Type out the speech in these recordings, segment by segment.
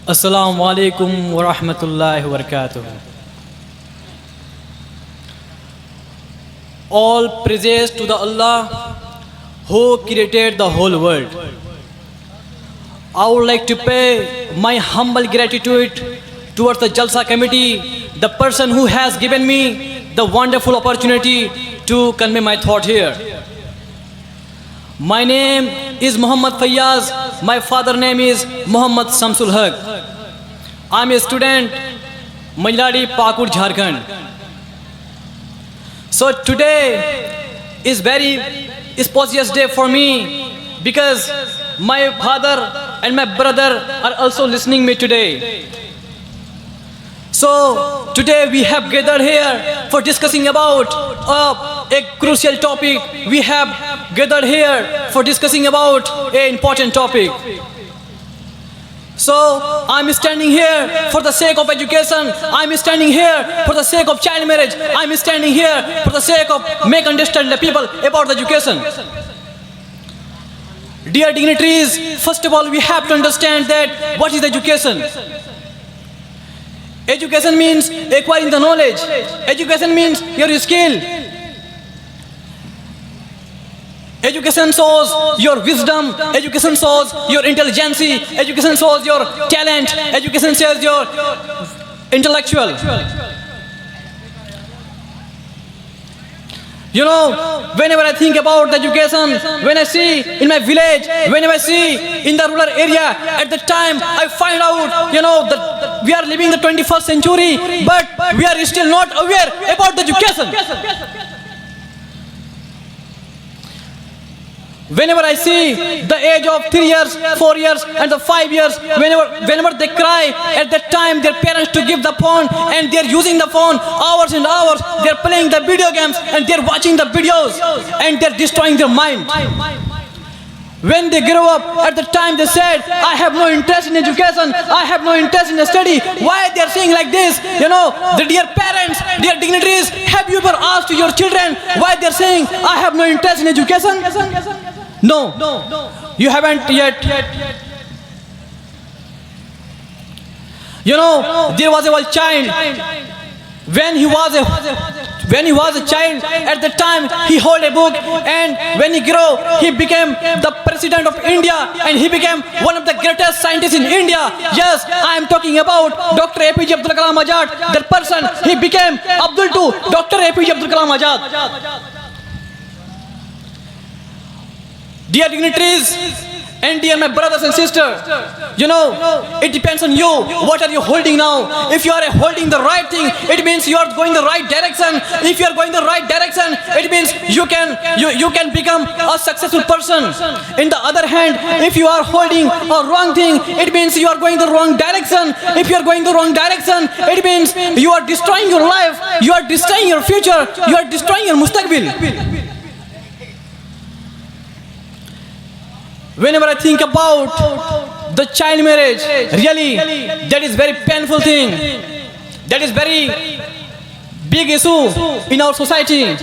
Assalamu alaikum wa rahmatullahi wa barakatuh. All praises to the Allah who created the whole world. I would like to pay my humble gratitude towards the Jalsa committee, the person who has given me the wonderful opportunity to convey my thought here. My name is Muhammad Fayyaz. My father name is Muhammad Samsul Haq. I am a student, Majladi, Pakur, Jharkhand. So today is very auspicious day for me because my father and my brother are also listening me today. So today we have gathered here for discussing about a crucial topic. We have gathered here for discussing about an important topic. So I'm standing here for the sake of education. I'm standing here for the sake of child marriage. I'm standing here for the sake of make understand the people about the education. Dear dignitaries, first of all we have to understand that what is education. Education means acquiring the knowledge. Education means your skill. Education shows your wisdom. Education shows your intelligence. Education shows your talent. Education shows your intellectual. You know, whenever I think about the education, when I see in my village, whenever I see in the rural area, at the time I find out, you know, that we are living the 21st century, but we are still not aware about the education. Whenever I see the age of 3 years, 4 years and the 5 years, whenever they cry, at that time their parents to give the phone and they're using the phone hours and hours, they're playing the video games and they're watching the videos and they're destroying their mind. When they grow up, at the time they said, I have no interest in education, I have no interest in study. Why they are saying like this? You know, the dear parents, dear dignitaries, have you ever asked your children why they are saying, I have no interest in education? No, you haven't yet. You know, there was a one child. When he was a child, at the time he held a book, and when he grew, he became the president of India, and he became one of the greatest scientists in India. Yes, I am talking about Dr. APJ Abdul Kalam Azad. That person, he became Abdul to Dr. APJ Abdul Kalam Azad. Dear dignitaries and dear my brothers and sisters, you know, it depends on you. What are you holding now? If you are holding the right thing, it means you are going the right direction. If you are going the right direction, it means you can become a successful person. In the other hand, if you are holding a wrong thing, it means you are going the wrong direction. If you are going the wrong direction, it means you are destroying your life, you are destroying your future, you are destroying your mustaqbil. Whenever I think about the child marriage, really, that is very painful thing. That is very big issue in our society.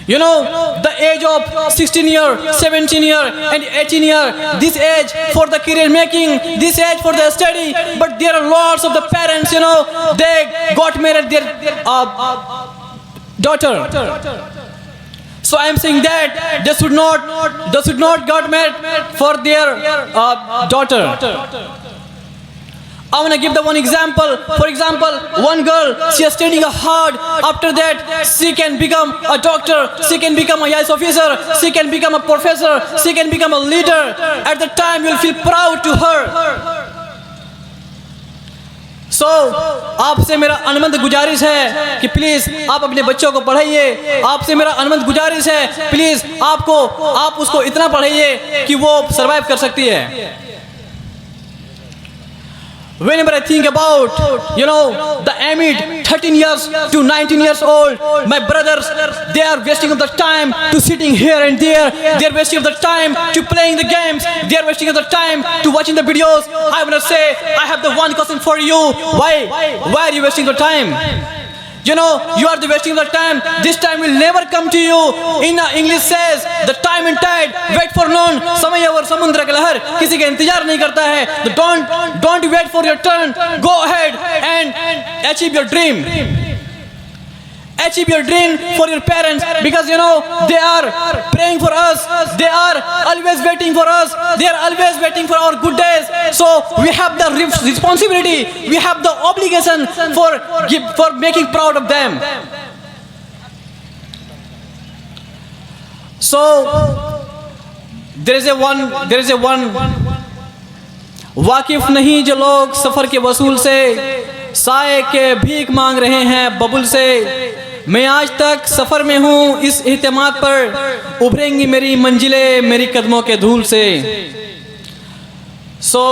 You know, the age of 16 year, 17 year and 18 year, this age for the career making, this age for the study, but there are lots of the parents, you know, they got married their daughter. So I am saying that they should not got married for their daughter. I want to give the one example. For example, one girl, she is studying hard. After that, she can become a doctor, she can become a IAS officer, she can become a professor, she can become a leader. At the time, you will feel proud to her. So, आपसे मेरा अनमंद गुजारिश है कि please आप अपने बच्चों को पढ़ाइए. आपसे मेरा अनमंद गुजारिश है प्लीज़ आप उसको इतना पढ़ाइए कि वो सर्वाइव कर सकती है. Whenever I think about, you know, the amid 13 years to 19 years old, my brothers, they are wasting of the time to sitting here and there. They are wasting of the time to playing the games. They are wasting of the time to watching the videos. I want to say, I have the one question for you. Why are you wasting your time? You know, you are the wasting the time. This time will never come to you. In English says, the time and tide wait for none. समय और समुद्र का लहर किसी का इंतजार नहीं करता है. So don't wait for your turn. Go ahead and achieve your dream. Achieve your dream for your parents, because you know they are praying for us. They are always waiting for us. They are always waiting for our good days. So we have the responsibility, we have the obligation for making proud of them. So there is a one वाकिफ नहीं जो लोग सफर के वसूल से साए के भीख मांग रहे हैं बबुल से. मैं आज तक सफर में हूँ इस एहतिमाद पर उभरेंगी मेरी मंजिलें मेरी कदमों के धूल से. So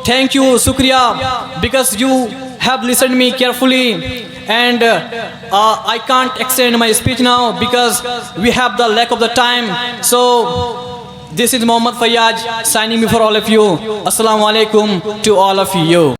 thank you, शुक्रिया, because you have listened me carefully, and I can't extend my speech now because we have the lack of the time. So this is Mohammad Fayyaz signing me for all of you. Assalamu alaikum to all of you.